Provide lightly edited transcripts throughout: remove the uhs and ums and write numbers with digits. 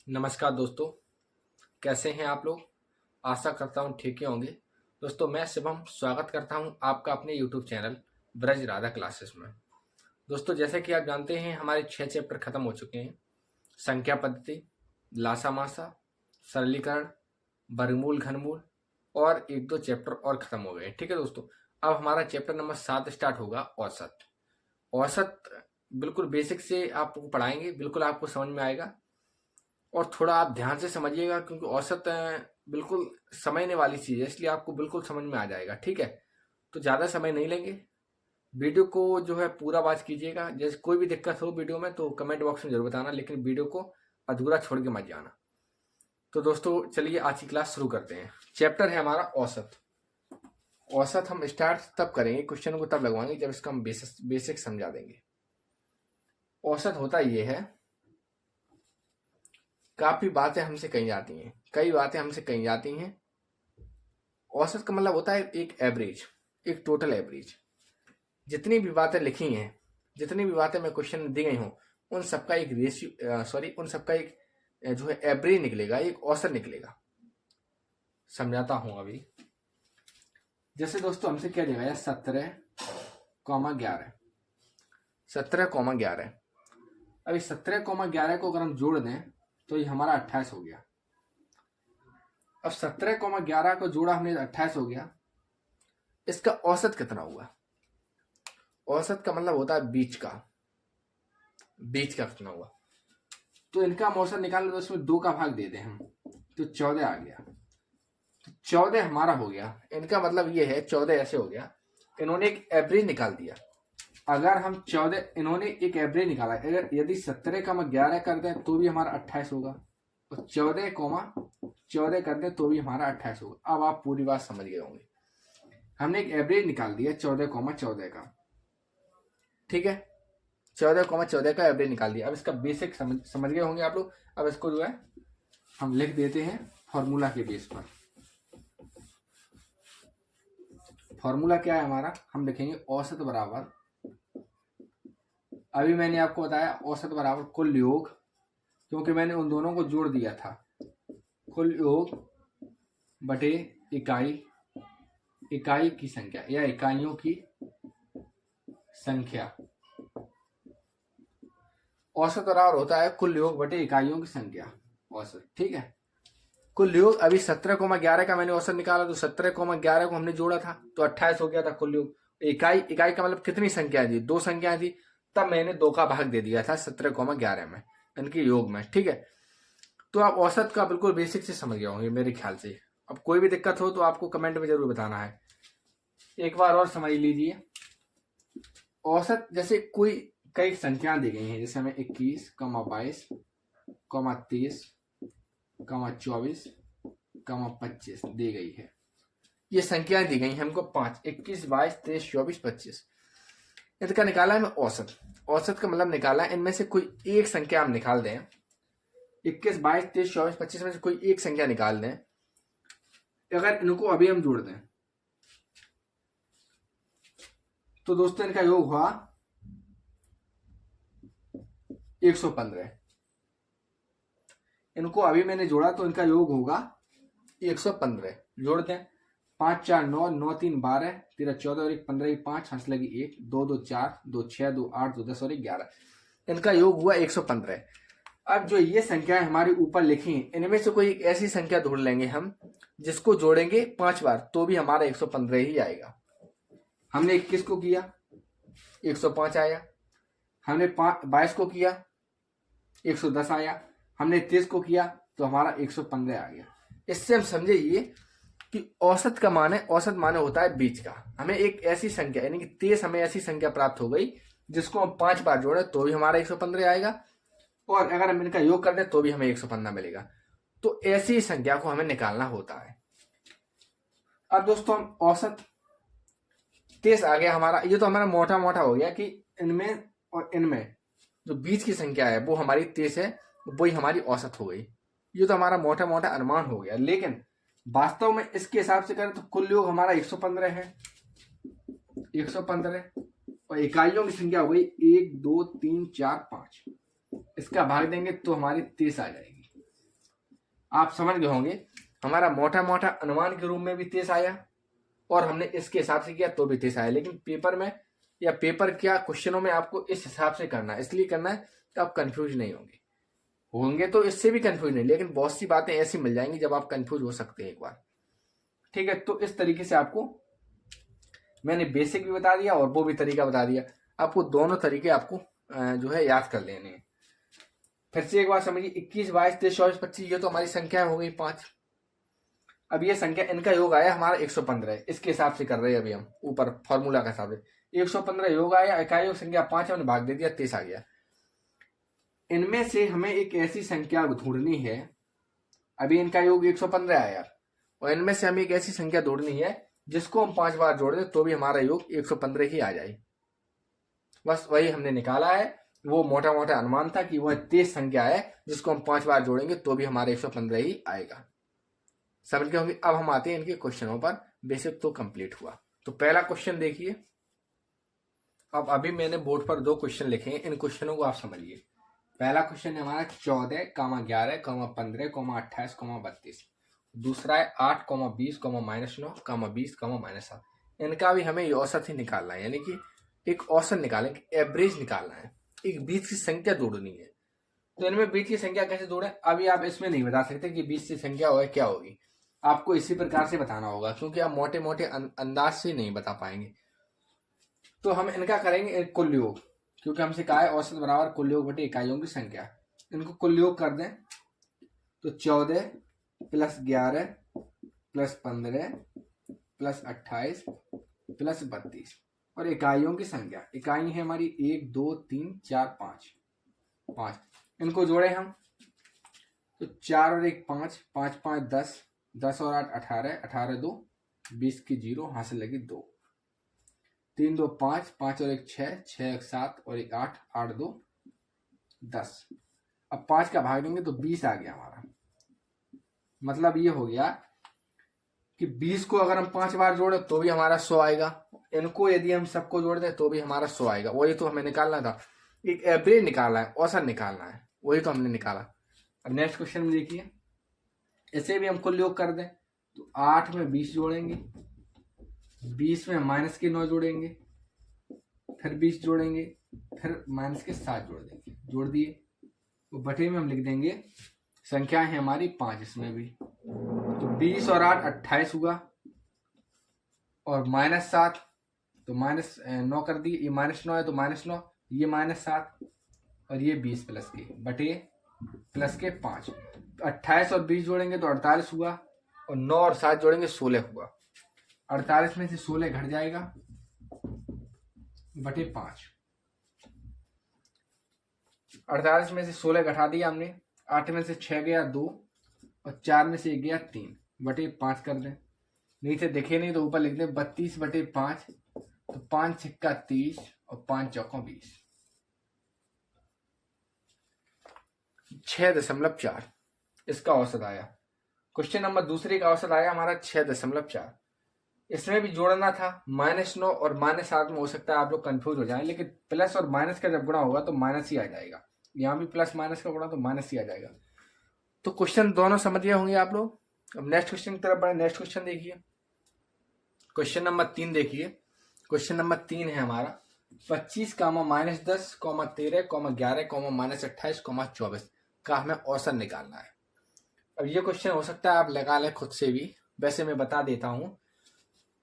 नमस्कार दोस्तों, कैसे हैं आप लोग। आशा करता हूँ ठीक ही होंगे। दोस्तों मैं शिवम स्वागत करता हूँ आपका अपने YouTube channel Braj Radha classes में। दोस्तों जैसे कि आप जानते हैं हमारे 6 चैप्टर खत्म हो चुके हैं। संख्या पद्धति, लासा मासा, सरलीकरण, वर्गमूल घनमूल और 1-2 चैप्टर और खत्म हो गए। ठीक है दोस्तों, अब हमारा चैप्टर नंबर 7 स्टार्ट होगा। औसत। औसत बिल्कुल बेसिक से आपको पढ़ाएंगे, बिल्कुल आपको समझ में आएगा और थोड़ा आप ध्यान से समझिएगा क्योंकि औसत बिल्कुल समझने वाली चीज़ है, इसलिए आपको बिल्कुल समझ में आ जाएगा। ठीक है, तो ज़्यादा समय नहीं लेंगे। वीडियो को जो है पूरा वॉच कीजिएगा। जैसे कोई भी दिक्कत हो वीडियो में तो कमेंट बॉक्स में जरूर बताना, लेकिन वीडियो को अधूरा छोड़ के मत जाना। तो दोस्तों चलिए आज की क्लास शुरू करते हैं। चैप्टर है हमारा औसत। औसत हम स्टार्ट तब करेंगे, क्वेश्चन को तब लगवाएंगे जब इसका हम बेसिक समझा देंगे। औसत होता ये है, काफी बातें हमसे कही जाती हैं, कई बातें हमसे कही जाती हैं। औसत का मतलब होता है एक एवरेज, एक टोटल एवरेज। जितनी भी बातें लिखी हैं, जितनी भी बातें मैं क्वेश्चन में दी गई हूँ, उन सबका एक उन सबका एक जो है एवरेज निकलेगा, एक औसत निकलेगा। समझाता हूं अभी। जैसे दोस्तों हमसे क्या दिया गया, 17,11। 17,11। अभी 17,11 को अगर हम जोड़ दें तो ये हमारा 28 हो गया। अब 17,11 को जोड़ा हमने, 28 हो गया। इसका औसत कितना हुआ? औसत का मतलब होता है बीच का, बीच का कितना हुआ। तो इनका हम औसत निकाल तो उसमें 2 का भाग दे दें हम, तो 14 आ गया। तो 14 हमारा हो गया। इनका मतलब ये है 14 ऐसे हो गया, इन्होंने एक एवरेज निकाल दिया। अगर हम 14, इन्होंने एक एवरेज निकाला, अगर यदि 17,11 कर दें तो भी हमारा 28 होगा, और 14,14 कर दें तो भी हमारा 28 होगा। अब आप पूरी बात समझ गए होंगे। हमने एक एवरेज निकाल दिया 14,14 का। ठीक है, 14,14 का एवरेज निकाल दिया। अब इसका बेसिक समझ गए होंगे आप लोग। अब इसको जो है हम लिख देते हैं फॉर्मूला के बेस पर। फॉर्मूला क्या है हमारा, हम लिखेंगे औसत बराबर, अभी मैंने आपको बताया औसत बराबर कुल योग, क्योंकि मैंने उन दोनों को जोड़ दिया था। कुल योग बटे इकाई, इकाई की संख्या या इकाइयों की संख्या। औसत बराबर होता है कुल योग बटे इकाइयों की संख्या, औसत। ठीक है, कुल योग अभी 17,11 का मैंने औसत निकाला, तो 17,11 को हमने जोड़ा था तो 28 हो गया था कुल योग। इकाई, इकाई का मतलब कितनी संख्या थी, 2 संख्या थी, तब मैंने 2 का भाग दे दिया था 17,11 में, इनके योग में। ठीक है, तो आप औसत का बिल्कुल बेसिक से समझ गए होंगे मेरे ख्याल से। अब कोई भी दिक्कत हो तो आपको कमेंट में जरूर बताना है। एक बार और समझ लीजिए। औसत जैसे कोई कई संख्या दी गई हैं, जैसे हमें 21, 22, 23, 24, 25 दी गई है। ये संख्याएं दी गई हैं हमको 5, 21, 22, 23, 24, 25। इनका निकाला है औसत। औसत का मतलब निकाला है, इनमें से कोई एक संख्या हम निकाल दें। 21, 22, 23, 24, 25 में से कोई एक संख्या निकाल दें। अगर इनको अभी हम जोड़ दें तो दोस्तों इनका योग हुआ 115। इनको अभी मैंने जोड़ा तो इनका योग होगा 115। जोड़ दें, 5 4 9, 9 3 12, 13 14 और 1 15, 5 हंस लगी 1, 2 2 4, 2 6, 2 8, 2 10 और 1 11। इनका योग हुआ 115। अब जो ये संख्या हमारी ऊपर लिखी, इनमें से कोई एक ऐसी संख्या ढूंढ लेंगे हम जिसको जोड़ेंगे 5 बार तो भी हमारा 115 ही आएगा। हमने 21 को किया 105 आया, हमने 22 को किया 110 आया, हमने 23 को किया तो हमारा 115 आ गया। इससे हम समझे ये कि औसत का माने, औसत माने होता है बीच का। हमें एक ऐसी संख्या यानी कि 23 हमें ऐसी संख्या प्राप्त हो गई जिसको हम 5 बार जोड़े तो भी हमारा 115 आएगा, और अगर हम इनका योग कर दें तो भी हमें 115 मिलेगा। तो ऐसी संख्या को हमें निकालना होता है। अब दोस्तों हम औसत 23 आ गया हमारा, ये तो हमारा मोटा मोटा हो गया कि इनमें और इनमें जो बीच की संख्या है वो हमारी 23 है, वही हमारी औसत हो गई। ये तो हमारा मोटा मोटा अनुमान हो गया, लेकिन वास्तव में इसके हिसाब से करें तो कुल योग हमारा 115 है, 115, और इकाइयों की संख्या हो गई 1 2 3 4 5। इसका भाग देंगे तो हमारी 23 आ जाएगी। आप समझ गए होंगे हमारा मोटा मोटा अनुमान के रूप में भी 23 आया और हमने इसके हिसाब से किया तो भी 23 आया, लेकिन पेपर में या पेपर क्या क्वेश्चनों में आपको इस हिसाब से करना है, इसलिए करना है कि आप कंफ्यूज नहीं होंगे तो इससे भी कंफ्यूज नहीं, लेकिन बहुत सी बातें ऐसी मिल जाएंगी जब आप कंफ्यूज हो सकते हैं एक बार। ठीक है, तो इस तरीके से आपको मैंने बेसिक भी बता दिया और वो भी तरीका बता दिया। आपको दोनों तरीके आपको जो है याद कर लेने हैं। फिर से एक बार समझिए, 21, 22, 23, 24, 25 ये तो हमारी संख्या हो गई 5। अब ये संख्या इनका योग आया हमारा 115, इसके हिसाब से कर रहे हैं अभी हम ऊपर फॉर्मूला का हिसाब से 115 योग आया, इकाई योग संख्या 5 हमने भाग दे दिया 23 आ गया। इनमें से हमें एक ऐसी संख्या ढूंढनी है, अभी इनका योग 115 आया और इनमें से हमें एक ऐसी संख्या ढूंढनी है जिसको हम 5 बार जोड़ दें तो भी हमारा योग 115 ही आ जाए। बस वही हमने निकाला है, वो मोटा मोटा अनुमान था कि वह 23 संख्या है जिसको हम 5 बार जोड़ेंगे तो भी हमारा 115 ही आएगा। समझ गए होंगे। अब हम आते हैं इनके क्वेश्चनों पर। बेसिक तो कंप्लीट हुआ, तो पहला क्वेश्चन देखिए। अब अभी मैंने बोर्ड पर 2 क्वेश्चन लिखे हैं, इन क्वेश्चनों को आप समझिए। पहला क्वेश्चन है हमारा 14, 11, 15, 28, 32। दूसरा है 8, 20, -9, 20, -7। इनका भी हमें औसत ही निकालना है, यानी कि एक औसत निकालें, एवरेज निकालना है, एक बीच की संख्या जोड़नी है। तो इनमें बीच की संख्या कैसे जोड़े, अभी आप इसमें नहीं बता सकते कि बीच की संख्या हो क्या होगी, आपको इसी प्रकार से बताना होगा, क्योंकि आप मोटे मोटे अंदाज से नहीं बता पाएंगे। तो हम इनका करेंगे कुल योग, क्योंकि हमसे कहा है औसत बराबर कुल योग बटे इकाइयों की संख्या। इनको कुल योग कर दें तो 14 + 11 + 15 + 28 + 32 और इकाइयों की संख्या, इकाई है हमारी 1, 2, 3, 4, 5। इनको जोड़े हम तो 4 और 1 5, 5, 5, 10, 10 और 8 18, 18 2 20 की 0, हासिल लगी 2, 3 2 5, 5 और 1 6, 6 1 7 और 1 8, 8 2 10। अब 5 का भाग देंगे तो 20 आ गया हमारा। मतलब ये हो गया कि 20 को अगर हम 5 बार जोड़े तो भी हमारा 100 आएगा, इनको यदि हम सबको जोड़ दें तो भी हमारा 100 आएगा। वही तो हमें निकालना था, एक एवरेज निकालना है, औसत निकालना है, वही तो हमने निकाला। अब नेक्स्ट क्वेश्चन में देखिए, इसे भी हम कुल योग कर दें तो 8 में 20 जोड़ेंगे, 20 में -9 जोड़ेंगे, फिर 20 जोड़ेंगे, फिर -7 जोड़ देंगे, जोड़ दिए तो बटे में हम लिख देंगे संख्या है हमारी 5, इसमें भी तो 20 और 8 28 हुआ और -7 तो -9 कर दिए, ये -9 है तो -9, ये -7 और ये 20 प्लस के बटे प्लस के 5। तो 28 और 20 जोड़ेंगे तो 48 हुआ और 9 और 7 जोड़ेंगे 16 हुआ। 48 में से 16 घट जाएगा बटे 5। 48 में से 16 घटा दिया हमने, 8 में से 6 गया 2 और 4 में से 1 गया 3 बटे 5 कर दें। नीचे देखे नहीं तो ऊपर लिख दें 32 बटे 5, तो 5 छक्का 30 और 5 चौकों 20, 6.4 इसका औसत आया। क्वेश्चन नंबर दूसरे का औसत आया हमारा 6.4। इसमें भी जोड़ना था, -9 और -7 में हो सकता है आप लोग कंफ्यूज हो जाएं, लेकिन प्लस और माइनस का जब गुणा होगा तो माइनस ही आ जाएगा, यहाँ भी प्लस माइनस का गुणा तो माइनस ही आ जाएगा। तो क्वेश्चन दोनों समझ गए होंगे आप लोग। अब नेक्स्ट क्वेश्चन की तरफ बढ़े। नेक्स्ट क्वेश्चन देखिए, क्वेश्चन नंबर 3 देखिए। क्वेश्चन नंबर 3 है हमारा 25, -10, -13, -11, -28, -24 का हमें औसत निकालना है। अब ये क्वेश्चन हो सकता है आप लगा लें खुद से भी, वैसे मैं बता देता हूं।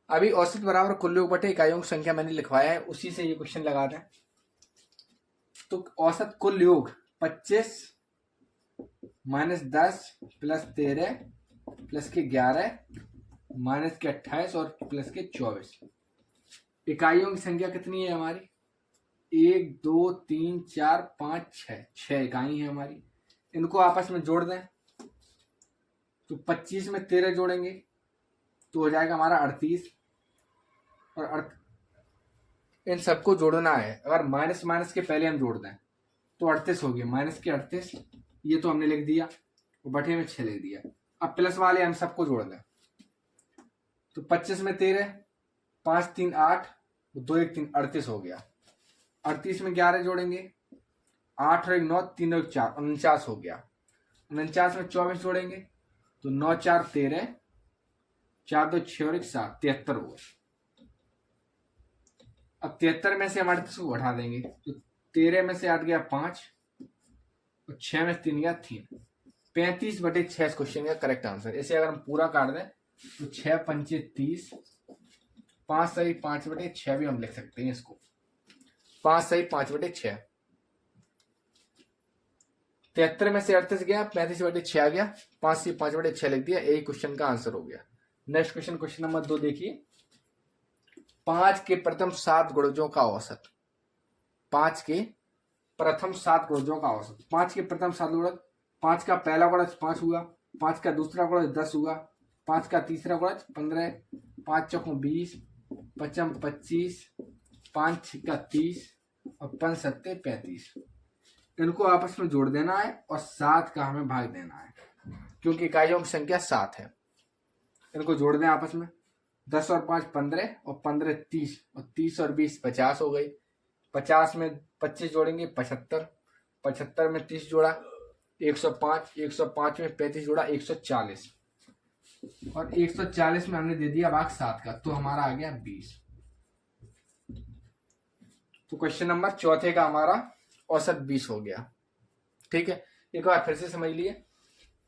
अभी औसत बराबर कुल योग बटे इकाइयों की संख्या मैंने लिखवाया है, उसी से ये क्वेश्चन लगा दें। तो औसत कुल योग 25 -10 + 13 + के 11 - के 28 और + के 24। इकाइयों की संख्या कितनी है हमारी, 1 2 3 4 5 6 इकाई है हमारी। इनको आपस में जोड़ दें तो 25 में 13 जोड़ेंगे तो हो जाएगा हमारा 38 और इन सबको जोड़ना है। अगर माइनस के पहले हम जोड़ दें तो 38 हो गया, -के 38 ये तो हमने लिख दिया और बटे में 6 लिख दिया। अब प्लस वाले हम सबको जोड़ दें तो 25 में 13, 5 3 8, 2 1 3 38 हो गया। 38 में 11 जोड़ेंगे, 8 और 1 9, 3 और 4 49 हो गया। 49 में 24 जोड़ेंगे तो 9 4 13, 4 2 6 और 1 7, 73 हुआ। अब 73 में से हम 38 को उठा देंगे तो 13 में से 8 गया 5 और 6 में से 3 गया 3, 35/6 इस क्वेश्चन का करेक्ट आंसर। इसे अगर हम पूरा काट दें तो 6 पंचे 30, 5 सही 5/6 भी हम लिख सकते हैं इसको, 5 सही 5/6। 73 में से 38 गया, 35/6 आ गया, 5 से 5/6 लिख दिया, यही क्वेश्चन का आंसर हो गया। नेक्स्ट क्वेश्चन, क्वेश्चन नंबर 2 देखिए। 5 के प्रथम 7 गुणजों का औसत। 5 के प्रथम 7 गुणजों का औसत। 5 के प्रथम 7 गुणज, 5 का पहला गुणज 5 हुआ, 5 का दूसरा गुणज 10 हुआ, 5 का तीसरा गुणज 15, 5 चौकों 20, 5 25, 5 छक्का 30 और 5 सत्ते 35। इनको आपस में जोड़ देना है और 7 का हमें भाग देना है, क्योंकि इकाइयों की संख्या 7 है। इनको जोड़ दें आपस में, 10 और 5 15 और 15 30 और 30 और 20 50 हो गई। 50 में 25 जोड़ेंगे 75, 75 में 30 जोड़ा 105, 105 में 35 जोड़ा 140 और 140 में हमने दे दिया भाग 7 का, तो हमारा आ गया 20। तो क्वेश्चन नंबर चौथे का हमारा औसत 20 हो गया। ठीक है, एक बार फिर से समझ लिए।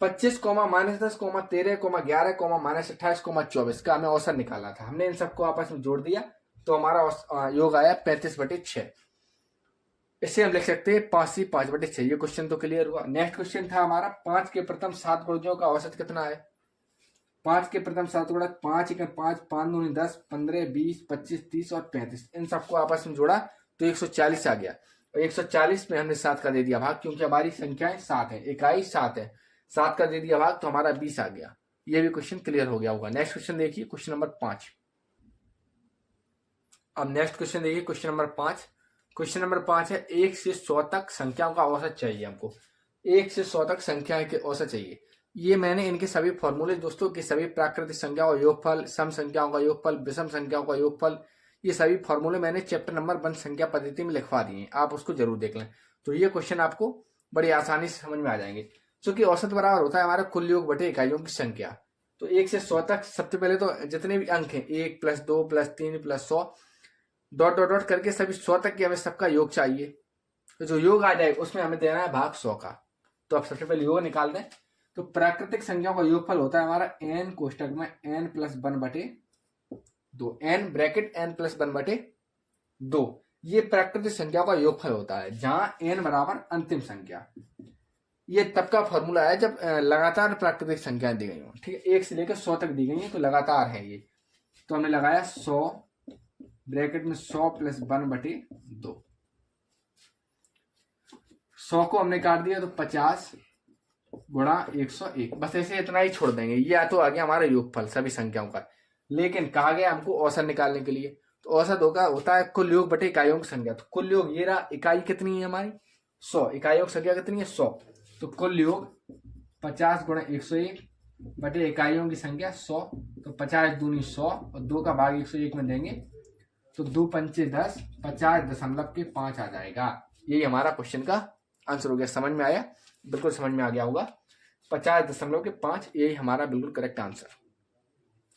25, -10, 13, 11, -28, 24 का हमें औसत निकाला था। हमने इन सबको आपस में जोड़ दिया तो हमारा योग आया 35/6। इससे हम लिख सकते हैं 5 से 5/6। ये क्वेश्चन तो क्लियर हुआ। नेक्स्ट क्वेश्चन था हमारा 5 के प्रथम 7 गुणजों का औसत कितना है। 5 के प्रथम 7 गुणज, 5 1 5, 5 2 10, 15 20 25 30 और 35। इन सबको आपस में जोड़ा तो 140 आ गया और 140 में हमने 7 का दे दिया भाग, क्योंकि हमारी संख्याएं 7 है, इकाई 7 है। 7 का दे दिया भाग तो हमारा 20 आ गया। ये भी क्वेश्चन क्लियर हो गया होगा। नेक्स्ट क्वेश्चन देखिए, क्वेश्चन नंबर 5। अब नेक्स्ट क्वेश्चन देखिए, क्वेश्चन नंबर 5। क्वेश्चन नंबर 5 है 1 से 100 तक संख्याओं का औसत चाहिए हमको। 1 से 100 तक संख्याएं के औसत चाहिए। ये मैंने इनके सभी फॉर्मूले दोस्तों के सभी प्राकृतिक संख्याओं का योगफल, सम संख्याओं का योगफल, विषम संख्याओं का योगफल, ये सभी फॉर्मूले मैंने चैप्टर नंबर 1 संख्या पद्धति में लिखवा दिए हैं। आप उसको जरूर देख लें, तो ये क्वेश्चन आपको बड़ी आसानी से समझ में आ जाएंगे। क्योंकि औसत बराबर होता है हमारा कुल योग बटे इकाइयों की संख्या। तो 1 से 100 तक सबसे पहले तो जितने भी अंक हैं 1 + 2 + 3 + 100 डॉट डॉट डॉट करके सभी 100 तक की हमें सबका योग चाहिए। तो जो योग आ जाए उसमें हमें देना है भाग 100 का। तो आप सबसे पहले योग निकाल दें। तो प्राकृतिक संख्याओं का योगफल होता है हमारा n कोष्टक में n + 1/2, n ब्रैकेट n + 1/2। ये प्राकृतिक संख्याओं का योगफल होता है, जहां n बराबर अंतिम संख्या। ये तब का फॉर्मूला है जब लगातार प्राकृतिक संख्याएं दी गई हो। ठीक है, 1 से लेकर 100 तक दी गई है तो लगातार है ये। तो हमने लगाया 100 ब्रैकेट में 100 + 1/2। 100 को हमने काट दिया तो 50 गुणा 101। बस ऐसे इतना ही छोड़ देंगे। ये तो आ गया हमारा योगफल सभी संख्याओं का। लेकिन कहा गया हमको औसत निकालने के लिए, तो औसत होता है कुल योग बटे इकाइयों की संख्या। तो कुल योग ये रहा, इकाई कितनी है हमारी 100, इकाइयों की संख्या कितनी है 100। तो कुल योग 50 गुणा 101 बटे इकाइयों की संख्या 100। तो 50 दूनी 100 और 2 का भाग 101 में देंगे तो 2 पंचे 10, 50.5 आ जाएगा। यही हमारा क्वेश्चन का आंसर हो गया। समझ में आया? बिल्कुल समझ में आ गया होगा। 50.5, यही हमारा बिल्कुल करेक्ट आंसर।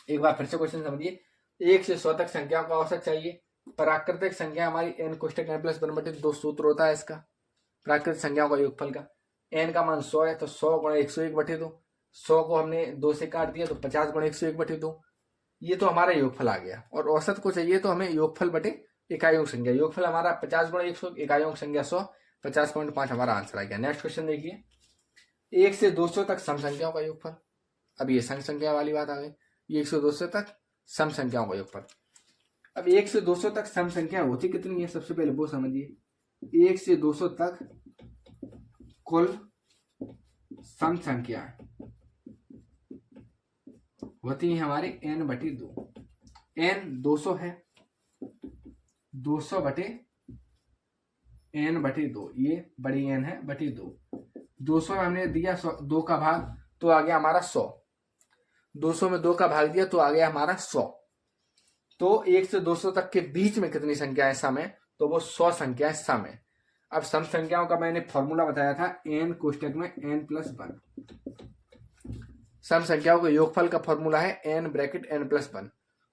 एक बार फिर से क्वेश्चन समझिए। 1 से 100 तक संख्याओं का औसत चाहिए। प्राकृतिक संख्या हमारी n कोष्टक n + 1/2 सूत्र होता है इसका, प्राकृतिक संख्याओं का योगफल का। n का मान 100 है तो 100 गुणा 101/2। 100 को हमने 2 से काट दिया तो 50 गुणा 101/2। ये तो हमारा योगफल आ गया। और औसत को चाहिए तो हमें योगफल बटे इकाइयों की संख्या। योगफल हमारा 50 गुणा 100, इकाइयों की संख्या 100, 50.5 हमारा आंसर आ गया। नेक्स्ट क्वेश्चन देखिए। 1 से 200 तक सम संख्याओं का योगफल। अब ये सम संख्या वाली बात आ गई। 1 से 200 तक सम संख्याओं का योगफल। अब 1 से 200 तक सम संख्या होती कितनी है, सबसे पहले वो समझिए। 1 से 200 तक कुल सम संख्या होती है हमारी n/2। n 200 है, 200 बटे n/2, ये बड़ी n है बटे 2। 200 में हमने दिया 2 का भाग तो आ गया हमारा 100। 200 में 2 का भाग दिया तो आ गया हमारा 100। तो 1 से 200 तक के बीच में कितनी संख्याएं सम है, तो वो 100 संख्याएं सम है। अब सम संख्याओं का मैंने फॉर्मूला बताया था n कोष्टक में n + 1। सम संख्याओं के योगफल का फॉर्मूला है n ब्रैकेट n+1।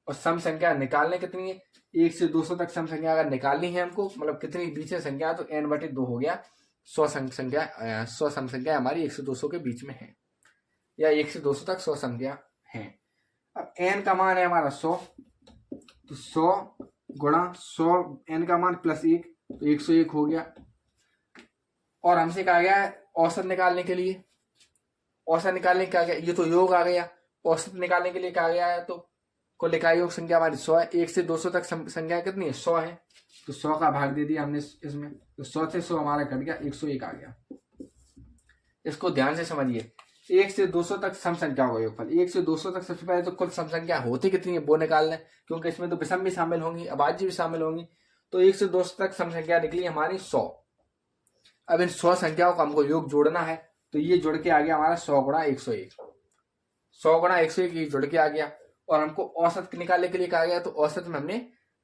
और सम संख्या निकालने कितनी है, 1 से 200 तक सम संख्या अगर निकालनी है हमको, मतलब कितनी बीच में संख्या है, तो n/2 हो गया। 100 सम संख्या हमारी 1 से 200 के बीच में है, या 1 से 200 तक 100 संख्या है। अब n का मान है हमारा 100, तो 100 गुणा 100, n का मान +1 तो 101 हो गया। और हमसे कहा गया है औसत निकालने के लिए, औसत निकालने का गया, ये तो योग आ गया। औसत निकालने के लिए कहा गया है, तो कुल इकाई योग संख्या हमारी 100 है। 1 से 200 तक संख्या कितनी है, 100 है, तो 100 का भाग दे दिया हमने इसमें, तो 100 से 100 हमारा कट गया, 101 आ गया। इसको ध्यान से समझिए, 1 से 200 तक सम संख्या का योगफल। 1 से 200 तक सबसे पहले तो कुल सम संख्या होती कितनी है वो निकालना है, क्योंकि इसमें तो विषम भी शामिल होंगी, अभाज्य भी शामिल होंगी। तो 1 से 200 तक सम संख्या निकली हमारी 100। अब इन 100 संख्याओं का हमको योग जोड़ना है, तो ये जुड़ के आ गया हमारा 100 गुणा 101। 100 गुणा 101 ये जुड़ के आ गया। और हमको औसत निकालने के लिए कहा गया, तो औसत में हमने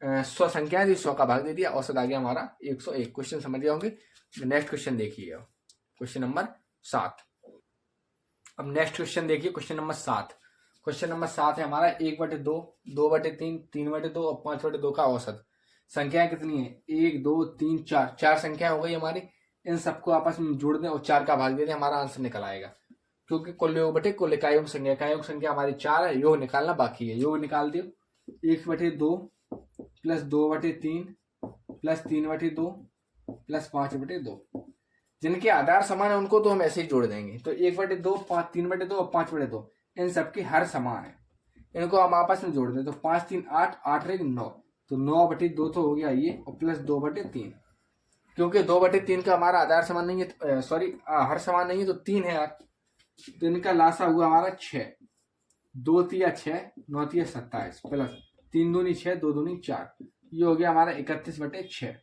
100 संख्या थी, 100 का भाग दे दिया, औसत आ गया हमारा 101। क्वेश्चन समझ गए होंगे। नेक्स्ट क्वेश्चन देखिए, क्वेश्चन नंबर 7। अब नेक्स्ट क्वेश्चन देखिए, क्वेश्चन नंबर 7। क्वेश्चन नंबर 7 है हमारा 1/2, 2/3, 3/2 और 5/2 का औसत। संख्या कितनी है, 1 2 3 4, 4 संख्या हो गई हमारी। इन सबको आपस में जोड़ दें और 4 का भाग दे दें, हमारा आंसर निकल आएगा। क्योंकि कुल योग बटे कुल इकाई संख्या, इकाई संख्या हमारी 4 है, योग निकालना बाकी है। योग निकाल दो, 1/2 प्लस 2/3 प्लस 3/2 प्लस 5/2। जिनके आधार समान है उनको तो हम ऐसे ही जोड़ देंगे। तो 1/2, 3/2 और 5/2 इन सबके हर समान है, इनको हम आपस में जोड़ दें। तो 5 3 8, 8 1 9, तो 9/2 तो हो गया ये, और प्लस 2/3। क्योंकि 2/3 का हमारा आधार समान नहीं है, सॉरी हर समान नहीं है, तो 3 है यार। तो इनका लासा हुआ हमारा 6, 2 तिया 6, 9 तिया 27, प्लस 3 दूनी 6, 2 दूनी 4, ये हो गया हमारा 31/6।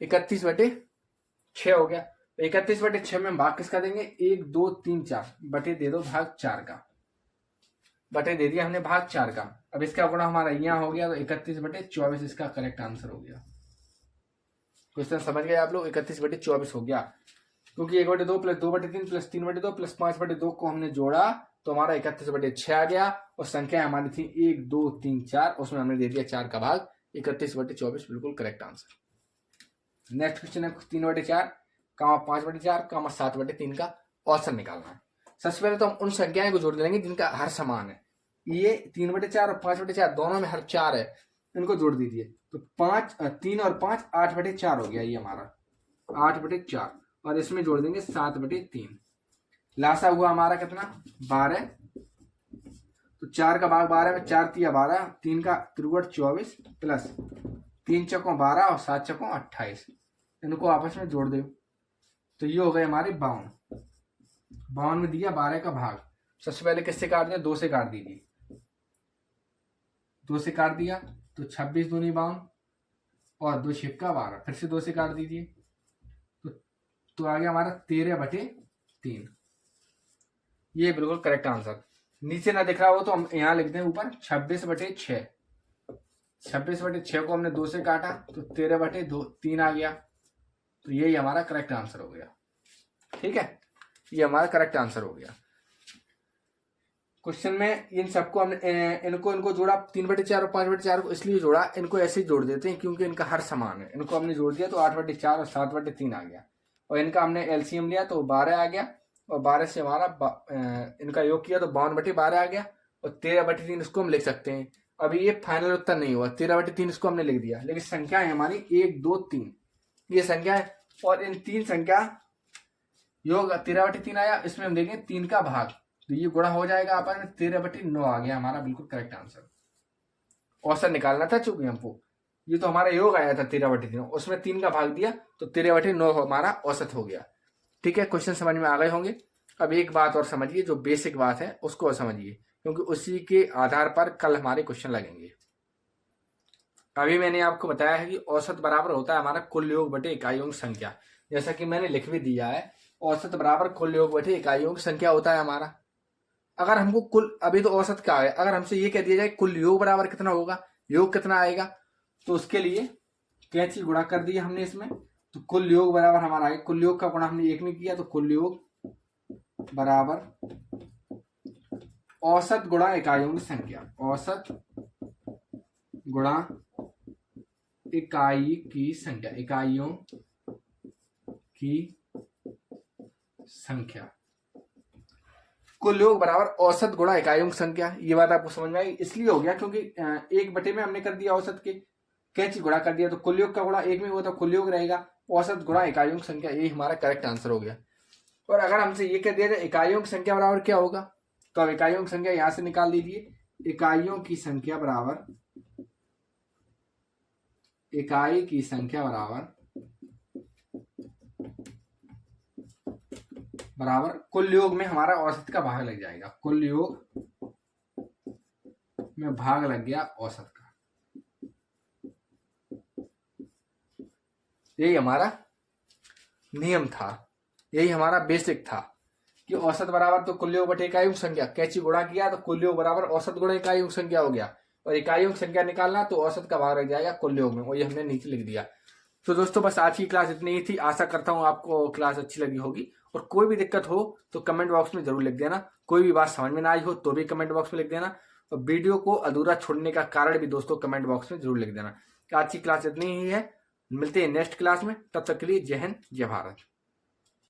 31/6 हो गया। 31/6 में भाग किसका देंगे, 1 2 3 4 बटे दे दो भाग 4 का, बटे दे दिया हमने भाग 4 का। अब इसका गुणा हमारा यहाँ हो गया, तो 31/24 इसका करेक्ट आंसर हो गया। क्वेश्चन समझ गए आप लोग, 31/24 हो गया। क्योंकि 1/2 प्लस 2/3 प्लस 3/2 प्लस 5/2 को हमने जोड़ा, तो हमारा 31/6 आ गया। और संख्या हमारी थी 1 2 3 4, उसमें हमने दे दिया 4 का भाग, 31/24 बिल्कुल करेक्ट आंसर। नेक्स्ट क्वेश्चन है 3/4, 5/4, 7/3 का औसत निकालना है। सबसे पहले तो हम उन संख्याएं को जोड़ देंगे जिनका हर समान है। ये 3/4 और 5/4 दोनों में हर 4 है, इनको जोड़ दीजिए। तो 3 और 5 8/4 हो गया ये हमारा, 8/4। और इसमें जोड़ देंगे 7/3। लासा हुआ हमारा कितना, 12। तो 4 का भाग 12 में 4 तिया 12, 3 का 3/24 प्लस 3 चौकों 12 और 7 चौकों 28, इनको आपस में जोड़ दो। तो ये हो गए हमारे 52। 52 में दिया 12 का भाग। सबसे पहले किससे काट दिया, 2 से काट दीजिए। 2 से काट दिया तो 26 दूनी 52 और 2 छिक्का 12, फिर से 2 से काट दीजिए, तो आ गया हमारा 13/3। ये बिल्कुल करेक्ट आंसर। नीचे ना दिख रहा हो तो हम यहाँ लिख दें ऊपर 26/6। 26/6 को हमने 2 से काटा, तो 13/3 आ गया। तो यही हमारा करेक्ट आंसर हो गया। ठीक है, ये हमारा करेक्ट आंसर हो गया। क्वेश्चन में इन सबको हमने इनको जोड़ा, 3/4 और 5/4 को इसलिए जोड़ा, इनको ऐसे ही जोड़ देते हैं क्योंकि इनका हर समान है। इनको हमने जोड़ दिया तो 8/4 और 7/3 आ गया। और इनका हमने एलसीएम लिया तो 12 आ गया। और 12 से हमारा इनका योग किया तो 52/12 आ गया। और 13/3 इसको हम लिख सकते हैं। अभी ये फाइनल उत्तर नहीं हुआ, 13/3 इसको हमने लिख दिया। लेकिन संख्या है हमारी 1 2 3, ये संख्या है। और इन 3 संख्या योग 13/3 आया, इसमें हम देखें 3 का भाग, तो ये गुणा हो जाएगा आपस में, 13/9 आ गया हमारा बिल्कुल करेक्ट आंसर। औसत निकालना था चूंकि हमको, ये तो हमारा योग आया था 13/3, उसमें 3 का भाग दिया तो 13/9 हमारा औसत हो गया। ठीक है, क्वेश्चन समझ में आ गए होंगे। अब एक बात और समझिए, जो बेसिक बात है उसको समझिए, क्योंकि उसी के आधार पर कल हमारे क्वेश्चन लगेंगे। अभी मैंने आपको बताया है कि औसत बराबर होता है हमारा कुल योग बटे इकाई योग संख्या, जैसा कि मैंने लिख भी दिया है। औसत बराबर कुल योग बटे इकाई योग संख्या होता है हमारा। अगर हमको कुल, अभी तो औसत क्या है, अगर हमसे ये कह दिया जाए कुल योग बराबर कितना होगा, योग कितना आएगा, तो उसके लिए कैंची गुणा कर दिया हमने इसमें। तो कुल योग बराबर हमारा आएगा, कुल योग का गुणा हमने 1 में किया, तो कुल योग बराबर औसत गुणा इकाइयों की संख्या, औसत गुणा इकाई की संख्या, इकाइयों की संख्या, कुल योग बराबर औसत गुणा इकाइयों की संख्या। ये बात आपको समझ में आई, इसलिए हो गया क्योंकि एक बटे में हमने कर दिया औसत के, कैंची गुणा कर दिया तो कुल योग का गुणा एक में हुआ तो कुल योग रहेगा, औसत गुणा इकाइयों की संख्या, यही हमारा करेक्ट आंसर हो गया। और अगर हमसे ये कह दिया जाए इकाइयों की संख्या बराबर क्या होगा, तो अब इकाइयों की संख्या यहां से निकाल दीजिए, इकाइयों की संख्या बराबर, इकाई की संख्या बराबर कुल योग में हमारा औसत का भाग लग जाएगा, कुल योग में भाग लग गया औसत का। यही हमारा नियम था, यही हमारा बेसिक था कि औसत बराबर तो कुल योग बटे इकाइयों की संख्या, कैंची गुणा किया तो कुल योग बराबर औसत गुणा इकाइयों की संख्या हो गया, और इकाइयों की संख्या निकालना तो औसत का भाग लग जाएगा कुल योग में, वही हमने नीचे लिख दिया। तो दोस्तों बस आज की क्लास इतनी ही थी, आशा करता हूँ आपको क्लास अच्छी लगी होगी, और कोई भी दिक्कत हो तो कमेंट बॉक्स में जरूर लिख देना, कोई भी बात समझ में ना आई हो तो भी कमेंट बॉक्स में लिख देना, और वीडियो को अधूरा छोड़ने का कारण भी दोस्तों कमेंट बॉक्स में जरूर लिख देना। आज की क्लास इतनी ही है, मिलते हैं नेक्स्ट क्लास में, तब तक के लिए जय हिंद जय भारत।